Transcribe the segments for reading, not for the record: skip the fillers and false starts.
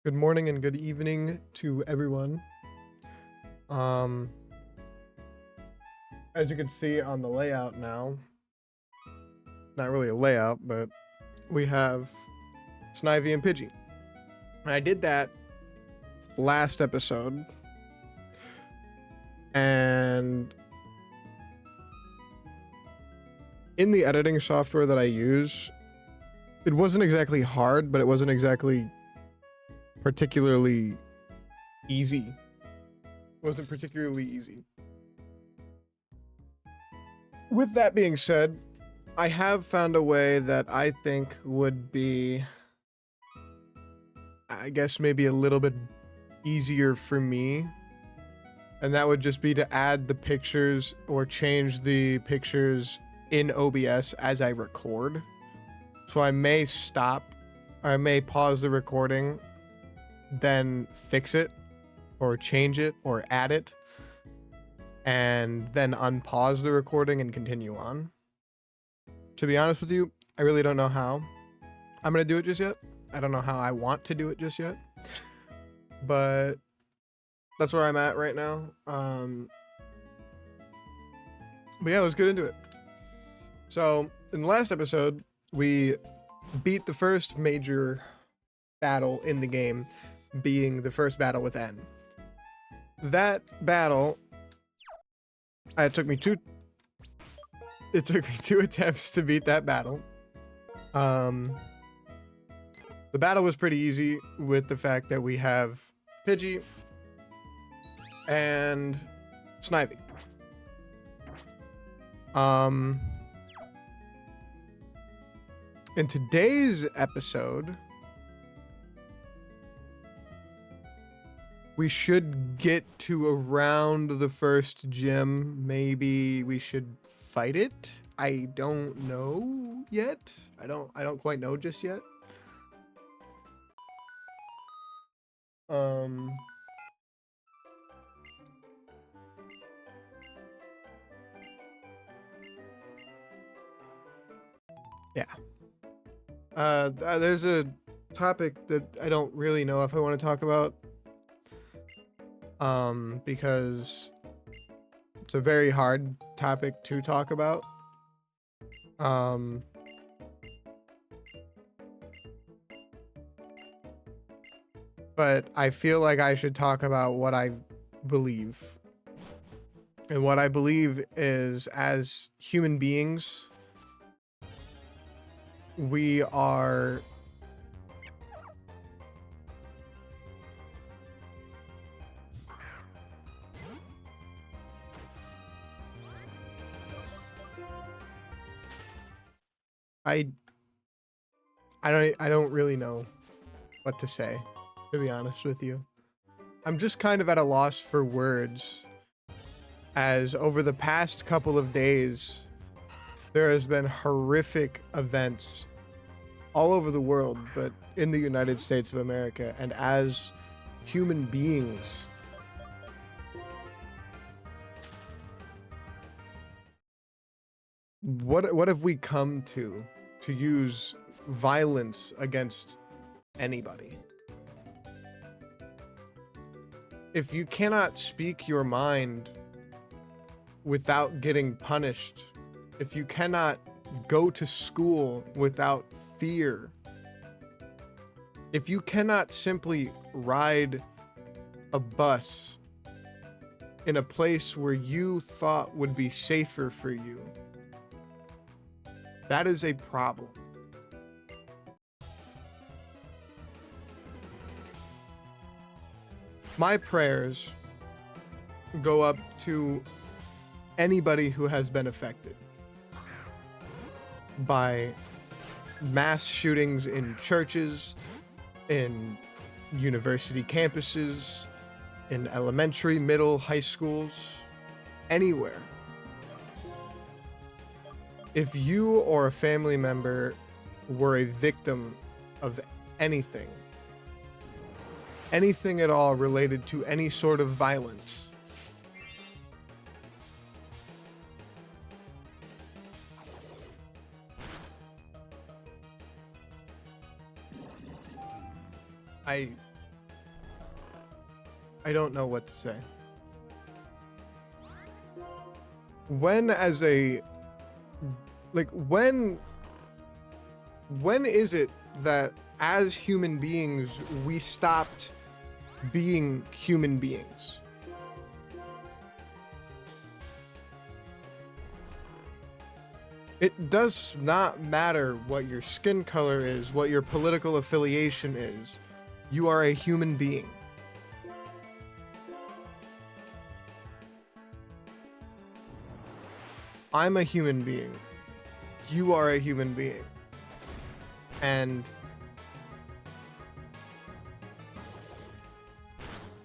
Good morning and good evening to everyone. As you can see on the layout now, not really a layout, but we have Snivy and Pidgey. I did that last episode, and in the editing software that I use, it wasn't exactly hard, but it wasn't exactly particularly easy. It wasn't particularly easy. With that being said, I have found a way that I think would be, I guess, maybe a little bit easier for me. And that would just be to add the pictures or change the pictures in OBS as I record. So I may pause the recording, then fix it or change it or add it, and then unpause the recording and continue on. To be honest with you, I really don't know how I'm going to do it just yet. I don't know how I want to do it just yet. But that's where I'm at right now. But yeah, let's get into it. So in the last episode, we beat the first major battle in the game, being the first battle with N. That battle, it took me two attempts to beat that battle. The battle was pretty easy with the fact that we have Pidgey and Snivy. In today's episode, we should get to around the first gym. Maybe we should fight it. I don't know yet. I don't quite know just yet. Yeah. There's a topic that I don't really know if I want to talk about. Because it's a very hard topic to talk about. But I feel like I should talk about what I believe. And what I believe is, as human beings, we are I don't really know what to say, to be honest with you. I'm just kind of at a loss for words, as over the past couple of days, there has been horrific events all over the world, but in the United States of America, and as human beings, what have we come to use violence against anybody? If you cannot speak your mind without getting punished, if you cannot go to school without fear, if you cannot simply ride a bus in a place where you thought would be safer for you, that is a problem. My prayers go up to anybody who has been affected by mass shootings in churches, in university campuses, in elementary, middle, high schools, anywhere. If you or a family member were a victim of anything at all related to any sort of violence, I don't know what to say. When as a like when is it that as human beings we stopped being human beings? It does not matter what your skin color is, what your political affiliation is. You are a human being. I'm a human being. You are a human being. And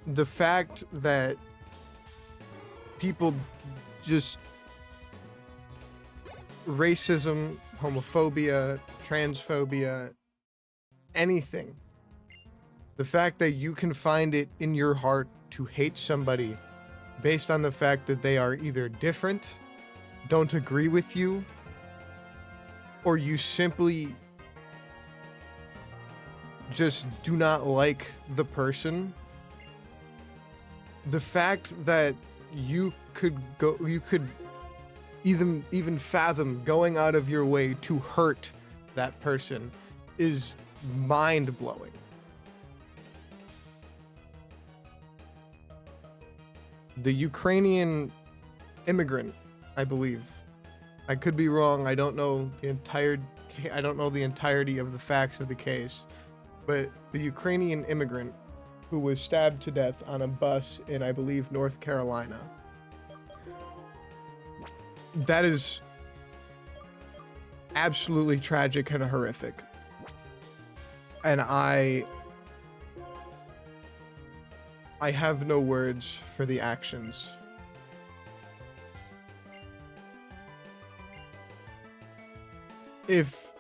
the fact that people just racism, homophobia, transphobia, anything. The fact that you can find it in your heart to hate somebody based on the fact that they are either different, don't agree with you, or you simply just do not like the person. The fact that you could even fathom going out of your way to hurt that person is mind-blowing. The Ukrainian immigrant, I believe. I could be wrong. I don't know the entirety of the facts of the case, but the Ukrainian immigrant who was stabbed to death on a bus in, I believe, North Carolina. That is absolutely tragic and horrific. And I have no words for the actions. If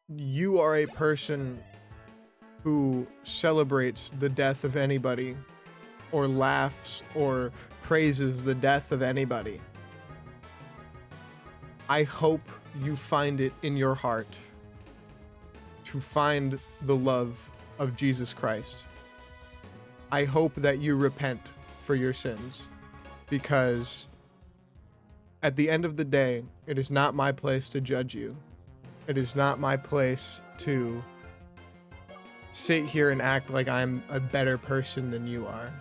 you are a person who celebrates the death of anybody, or laughs or praises the death of anybody, I hope you find it in your heart to find the love of Jesus Christ. I hope that you repent for your sins, because at the end of the day, it is not my place to judge you. It is not my place to sit here and act like I'm a better person than you are.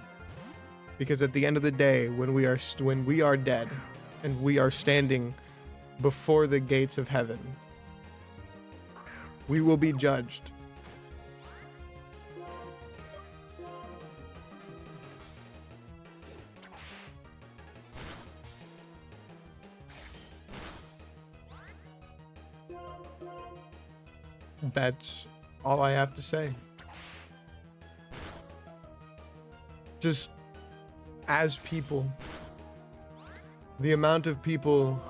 Because at the end of the day, when we are dead and we are standing before the gates of heaven, we will be judged. That's all I have to say. Just as people, the amount of people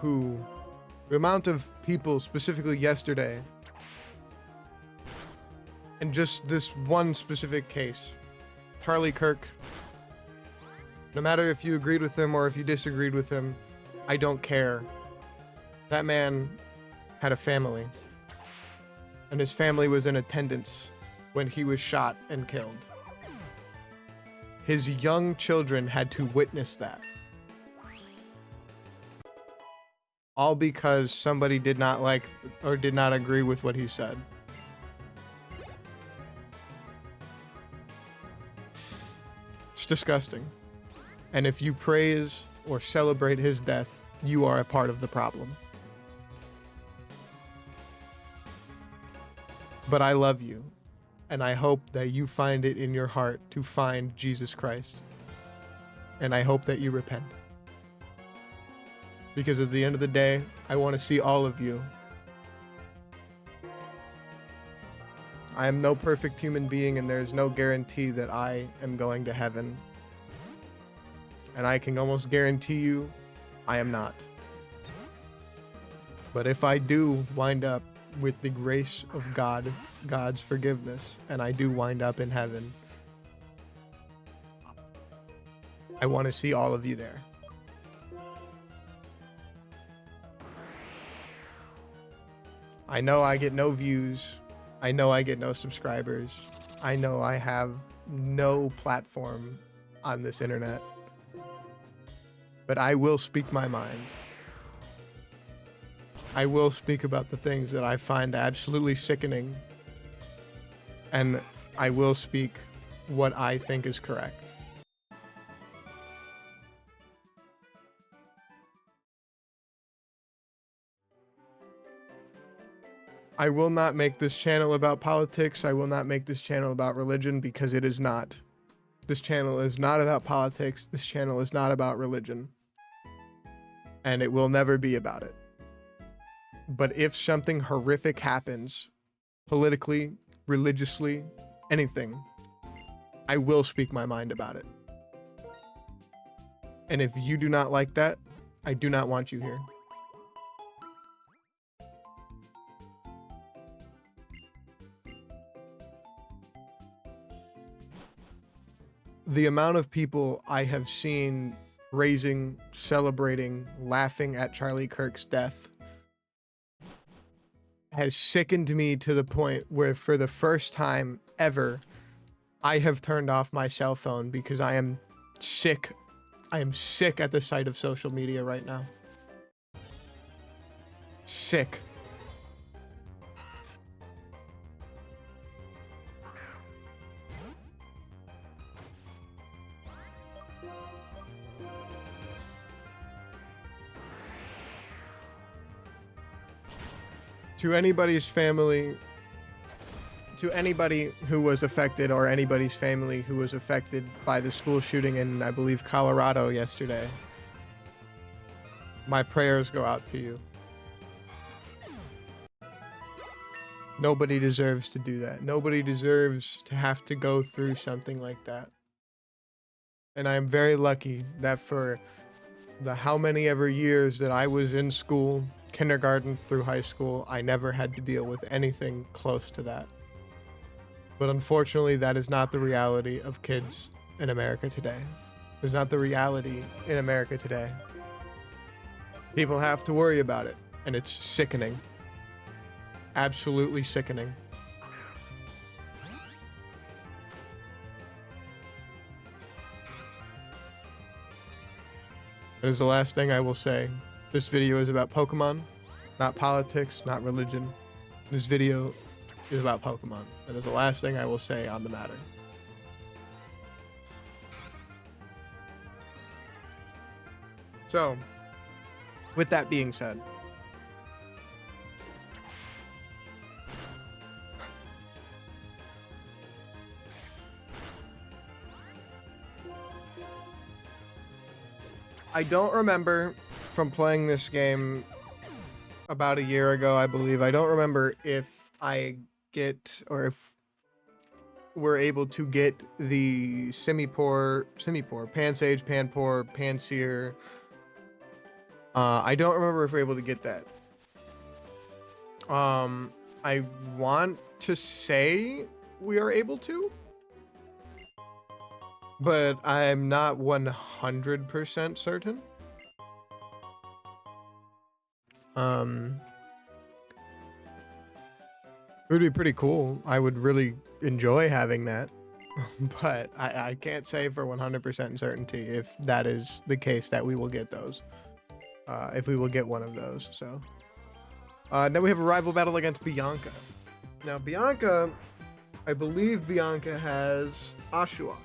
specifically yesterday, and just this one specific case, Charlie Kirk, no matter if you agreed with him or if you disagreed with him, I don't care. That man had a family, and his family was in attendance when he was shot and killed. His young children had to witness that. All because somebody did not like or did not agree with what he said. It's disgusting. And if you praise or celebrate his death, you are a part of the problem. But I love you, and I hope that you find it in your heart to find Jesus Christ. And I hope that you repent. Because at the end of the day, I want to see all of you. I am no perfect human being, and there is no guarantee that I am going to heaven. And I can almost guarantee you, I am not. But if I do wind up with the grace of God, God's forgiveness, and I do wind up in heaven, I want to see all of you there. I know I get no views. I know I get no subscribers. I know I have no platform on this internet. But I will speak my mind. I will speak about the things that I find absolutely sickening. And I will speak what I think is correct. I will not make this channel about politics. I will not make this channel about religion, because it is not. This channel is not about politics. This channel is not about religion. And it will never be about it. But if something horrific happens, politically, religiously, anything, I will speak my mind about it. And if you do not like that, I do not want you here. The amount of people I have seen raising, celebrating, laughing at Charlie Kirk's death has sickened me to the point where, for the first time ever, I have turned off my cell phone because I am sick. I am sick at the sight of social media right now. Sick. To anybody's family, to anybody who was affected, or anybody's family who was affected by the school shooting in, I believe, Colorado yesterday, my prayers go out to you. Nobody deserves to do that. Nobody deserves to have to go through something like that. And I am very lucky that for the how many ever years that I was in school, kindergarten through high school, I never had to deal with anything close to that. But unfortunately, that is not the reality of kids in America today. It's not the reality in America today. People have to worry about it, and it's sickening. Absolutely sickening. That is the last thing I will say. This video is about Pokemon, not politics, not religion. This video is about Pokemon. That is the last thing I will say on the matter. So, with that being said, I don't remember from playing this game about a year ago, I believe. I don't remember if I get, or if we're able to get the Simipour, Pansage, Panpour, Pansear. I don't remember if we're able to get that. I want to say we are able to, but I'm not 100% certain. It would be pretty cool. I would really enjoy having that, but I can't say for 100% certainty if that is the case that we will get those. If we will get one of those, so. Then we have a rival battle against Bianca. Now, Bianca, I believe Bianca has Ashua.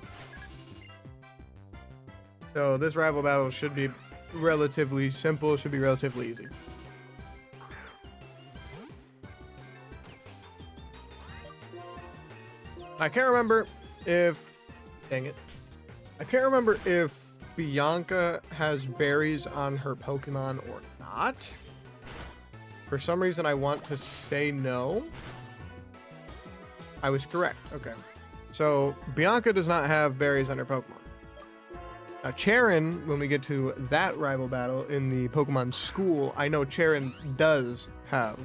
So this rival battle should be relatively simple, should be relatively easy. I can't remember if, dang it, I can't remember if Bianca has berries on her Pokemon or not. For some reason, I want to say no. I was correct. Okay. So Bianca does not have berries on her Pokemon. Now, Charon, when we get to that rival battle in the Pokemon School, I know Charon does have,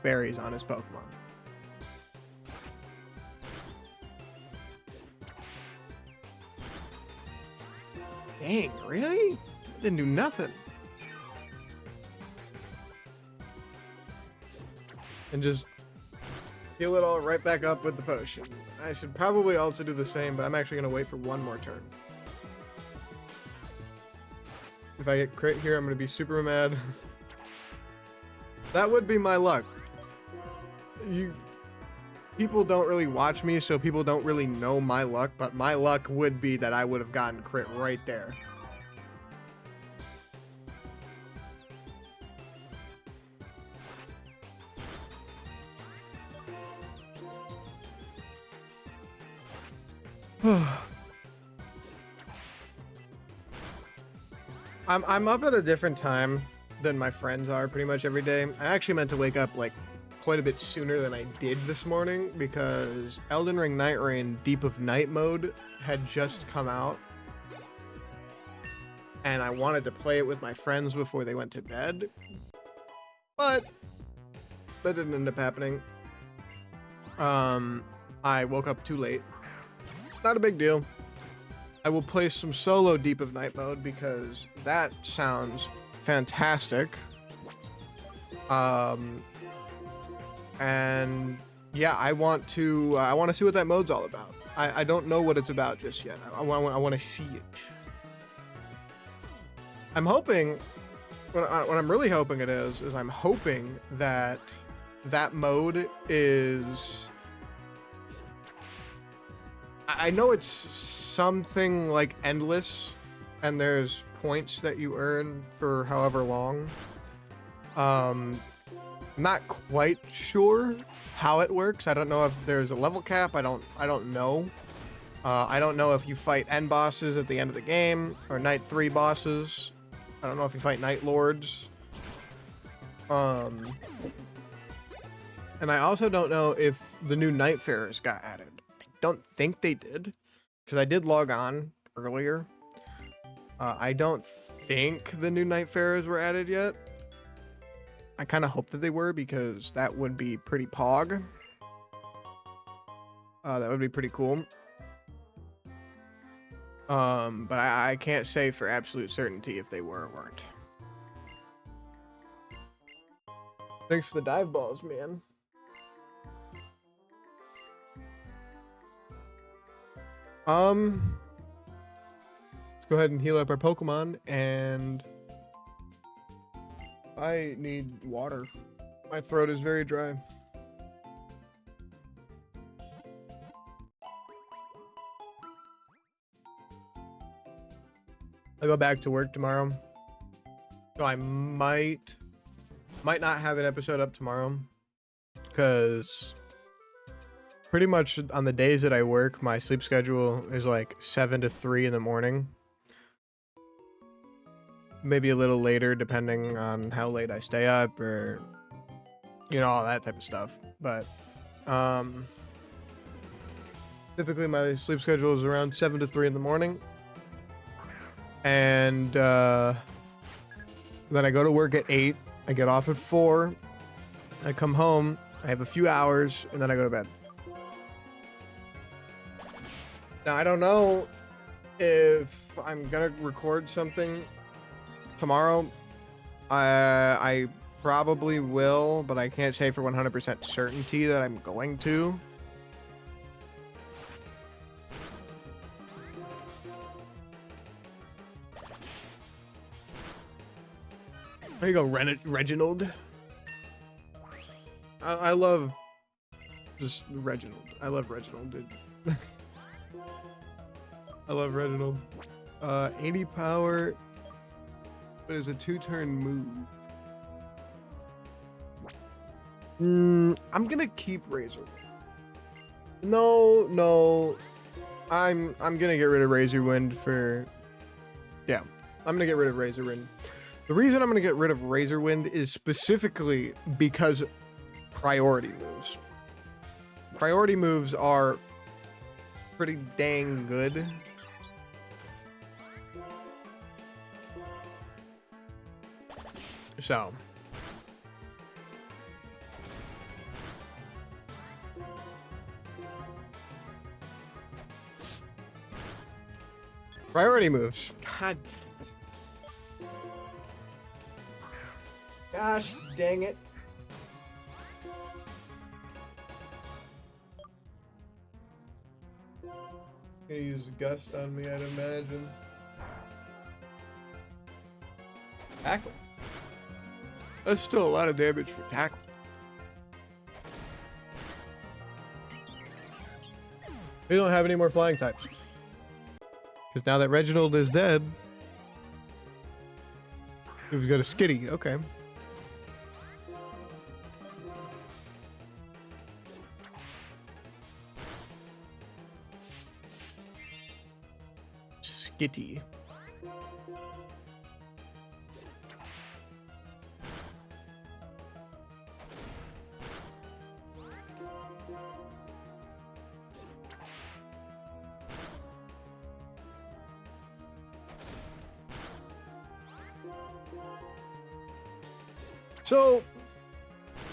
berries on his Pokemon. Dang, really? Didn't do nothing. And just Heal it all right back up with the potion. I should probably also do the same, but I'm actually going to wait for one more turn. If I get crit here, I'm going to be super mad. That would be my luck. People don't really watch me, so people don't really know my luck, but my luck would be that I would have gotten crit right there. I'm up at a different time than my friends are pretty much every day. I actually meant to wake up like quite a bit sooner than I did this morning because Elden Ring Night Rain Deep of Night mode had just come out. And I wanted to play it with my friends before they went to bed. But that didn't end up happening. I woke up too late. Not a big deal. I will play some solo Deep of Night mode because that sounds fantastic. And yeah, I want to see what that mode's all about. I don't know what it's about just yet. I want to see it. I'm hoping, what I'm really hoping it is I'm hoping that that mode is, I know it's something like endless and there's points that you earn for however long. Not quite sure how it works. I don't know if there's a level cap. I don't know. I don't know if you fight end bosses at the end of the game or night 3 bosses. I don't know if you fight night lords. And I also don't know if the new Nightfarers got added. I don't think they did, because I did log on earlier. I don't think the new Nightfarers were added yet. I kind of hope that they were, because that would be pretty pog. That would be pretty cool. But I can't say for absolute certainty if they were or weren't. Thanks for the dive balls, man. Let's go ahead and heal up our Pokemon, and I need water. My throat is very dry. I go back to work tomorrow, so I might not have an episode up tomorrow, because pretty much on the days that I work, my sleep schedule is like 7 to 3 in the morning. Maybe a little later, depending on how late I stay up, or, you know, all that type of stuff. But typically my sleep schedule is around 7 to 3 in the morning. And then I go to work at 8. I get off at 4. I come home. I have a few hours, and then I go to bed. Now, I don't know if I'm gonna record something tomorrow. I probably will, but I can't say for 100% certainty that I'm going to. There you go, Reginald. I love just Reginald. I love Reginald, dude. I love Reginald. 80 power, but it's a 2-turn move. I'm gonna keep Razor. No. I'm gonna get rid of Razor Wind for. Yeah, I'm gonna get rid of Razor Wind. The reason I'm gonna get rid of Razor Wind is specifically because priority moves. Priority moves are pretty dang good. So. Priority moves. God. Gosh dang it. Gonna use Gust on me, I'd imagine. Tackle. That's still a lot of damage for tackle. We don't have any more flying types. Because now that Reginald is dead, we've got a Skitty. Okay. Skitty. So,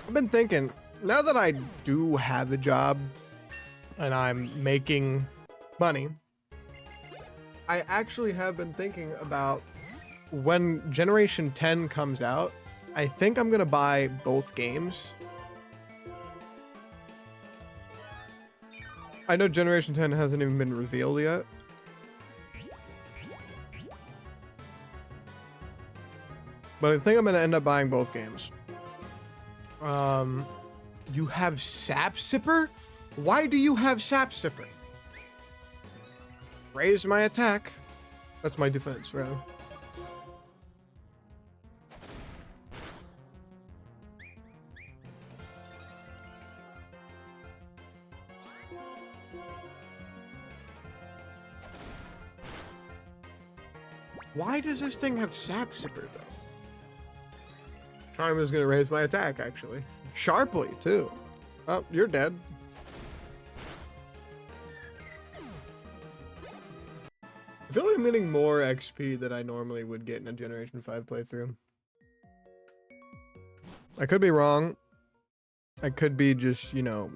I've been thinking, now that I do have a job and I'm making money, I actually have been thinking about when Generation 10 comes out, I think I'm going to buy both games. I know Generation 10 hasn't even been revealed yet. But I think I'm going to end up buying both games. You have Sap Sipper? Why do you have Sap Sipper? Raise my attack. That's my defense, rather. Why does this thing have Sap Sipper, though? Charm is going to raise my attack, actually. Sharply, too. Oh, you're dead. I feel like I'm getting more XP than I normally would get in a Generation 5 playthrough. I could be wrong. I could be just, you know,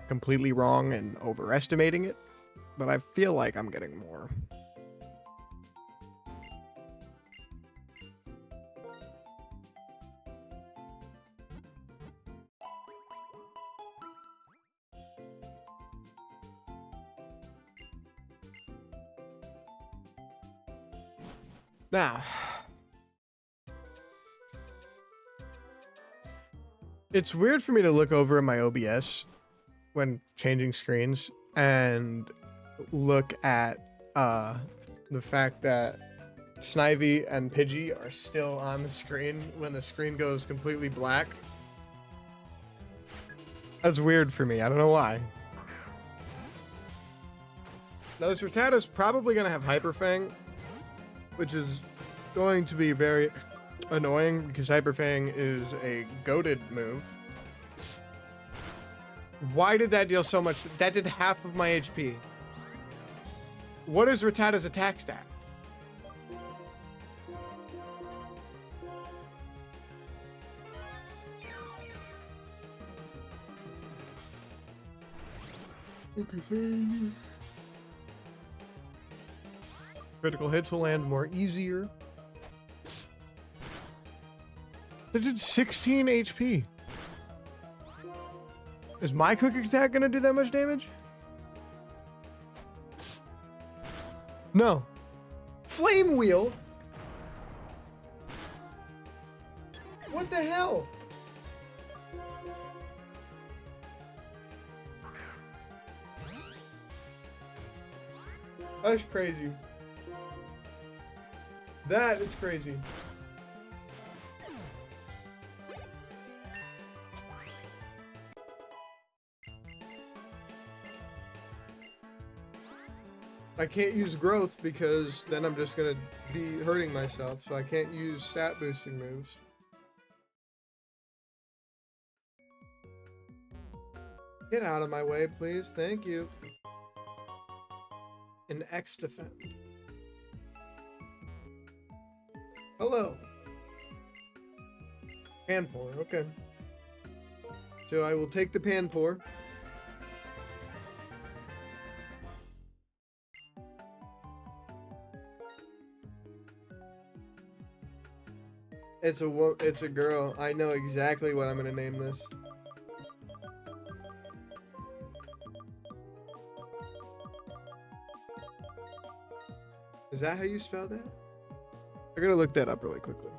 completely wrong and overestimating it. But I feel like I'm getting more. Now, it's weird for me to look over at my OBS when changing screens and look at the fact that Snivy and Pidgey are still on the screen when the screen goes completely black. That's weird for me. I don't know why. Now, this Rattata's probably going to have Hyper Fang, which is going to be very annoying because Hyper Fang is a goated move. Why did that deal so much? That did half of my HP. What is Rattata's attack stat? Critical hits will land more easier. That did 16 HP. Is my quick attack gonna do that much damage? No. Flame Wheel? What the hell? That's crazy. That is crazy. I can't use growth because then I'm just gonna be hurting myself, so I can't use stat boosting moves. Get out of my way, please. Thank you. An X defend. Hello. Panpour, okay. So I will take the Panpour. It's a girl. I know exactly what I'm gonna name this. Is that how you spell that? I'm gonna look that up really quickly.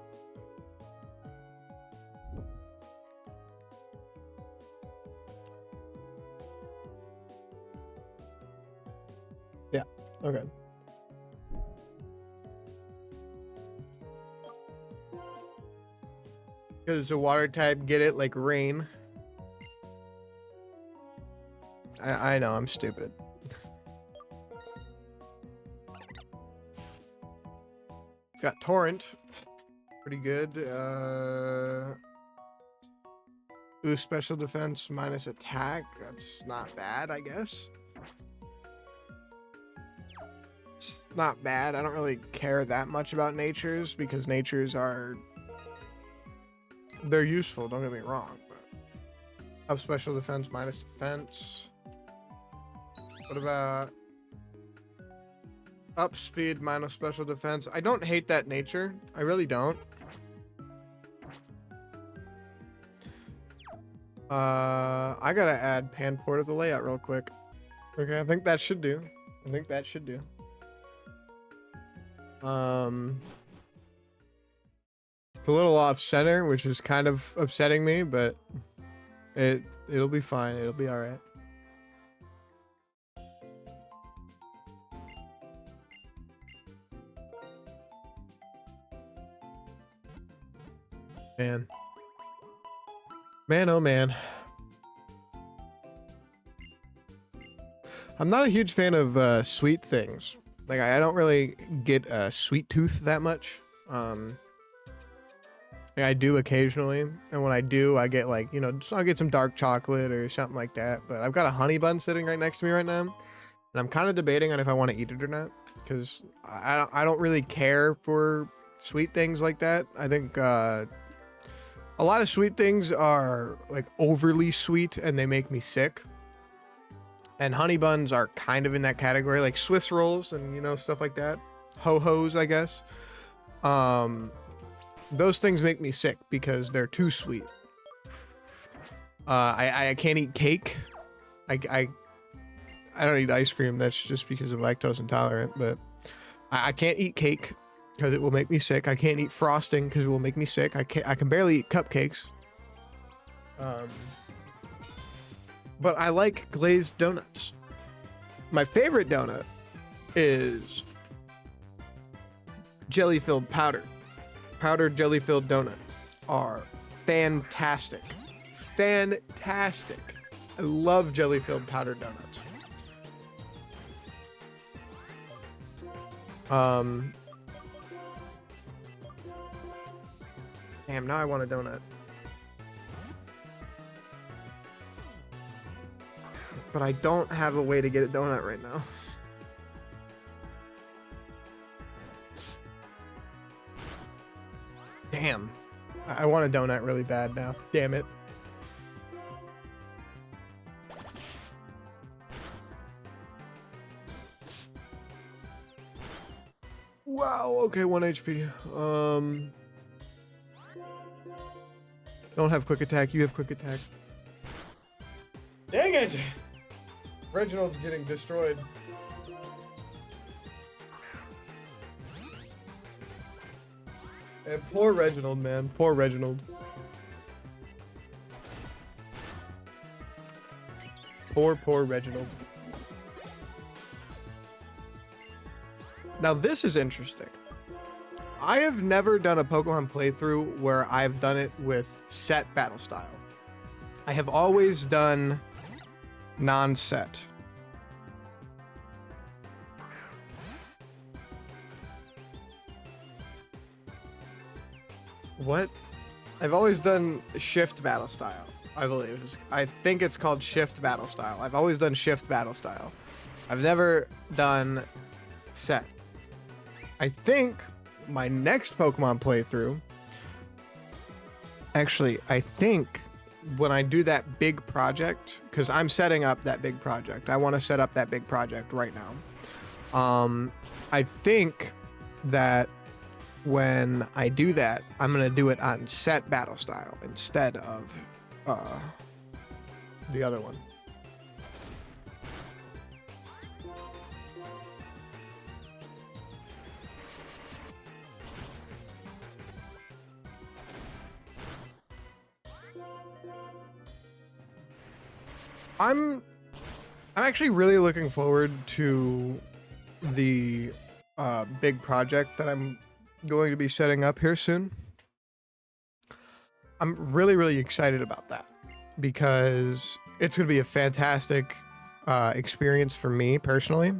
Yeah, okay. Because it's a water type, get it? Like rain. I know, I'm stupid. It's got torrent. Pretty good. Ooh, special defense minus attack. That's not bad, I guess. It's not bad. I don't really care that much about natures because natures are... They're useful, don't get me wrong. But up special defense minus defense. What about... Up speed minus special defense. I don't hate that nature. I really don't. I gotta add Panpour to the layout real quick. Okay, I think that should do. I think that should do. It's a little off center, which is kind of upsetting me, but it'll be fine. It'll be all right. Man. Man, oh man. I'm not a huge fan of sweet things. Like, I don't really get a sweet tooth that much. I do occasionally, and when I do, I get like, you know, I'll get some dark chocolate or something like that. But I've got a honey bun sitting right next to me right now, and I'm kind of debating on if I want to eat it or not, because I don't really care for sweet things like that. I think a lot of sweet things are like overly sweet and they make me sick. And honey buns are kind of in that category, like Swiss rolls and, you know, stuff like that. Ho-hos, I guess. Those things make me sick because they're too sweet. I can't eat cake. I don't eat ice cream. That's just because I'm lactose intolerant. But I can't eat cake because it will make me sick. I can't eat frosting because it will make me sick. I can barely eat cupcakes. But I like glazed donuts. My favorite donut is jelly-filled powder. Powdered jelly-filled donut are fantastic. Fantastic. I love jelly-filled powdered donuts. Damn, now I want a donut. But I don't have a way to get a donut right now. Damn. I want a donut really bad now. Damn it. Wow, okay, 1 HP. Don't have quick attack, you have quick attack. Dang it! Reginald's getting destroyed. And poor Reginald, man. Poor Reginald. Poor Reginald. Now this is interesting. I have never done a Pokemon playthrough where I've done it with set battle style. I have always done non-set. What? I've always done shift battle style, I believe. I think it's called shift battle style. I've always done shift battle style. I've never done set. I think my next Pokemon playthrough... Actually, I think when I do that big project, because I'm setting up that big project. I want to set up that big project right now. I think that when I do that, I'm going to do it on set battle style instead of the other one. I'm actually really looking forward to the big project that I'm going to be setting up here soon. I'm really excited about that because it's going to be a fantastic experience for me personally.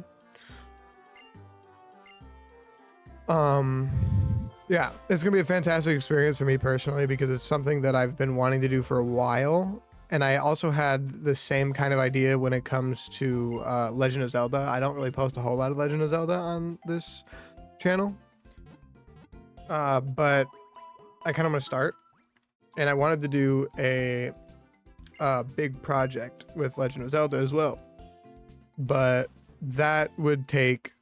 Yeah, it's going to be a fantastic experience for me personally because it's something that I've been wanting to do for a while. And I also had the same kind of idea when it comes to Legend of Zelda. I don't really post a whole lot of Legend of Zelda on this channel. But I kind of want to start. And I wanted to do a big project with Legend of Zelda as well. But that would take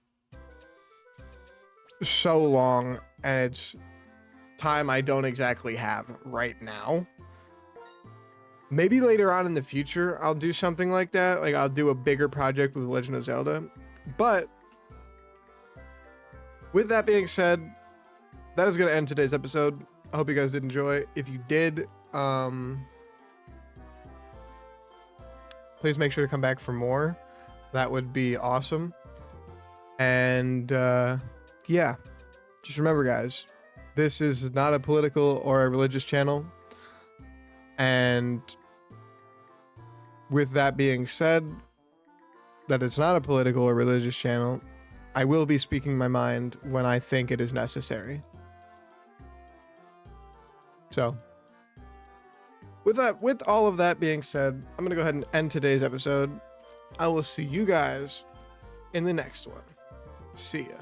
so long, and it's time I don't exactly have right now. Maybe later on in the future, I'll do something like that. Like, I'll do a bigger project with Legend of Zelda. But with that being said, that is going to end today's episode. I hope you guys did enjoy. If you did, please make sure to come back for more. That would be awesome. And yeah, just remember, guys, this is not a political or a religious channel. And with that being said, that it's not a political or religious channel, I will be speaking my mind when I think it is necessary. So, with all of that being said, I'm going to go ahead and end today's episode. I will see you guys in the next one. See ya.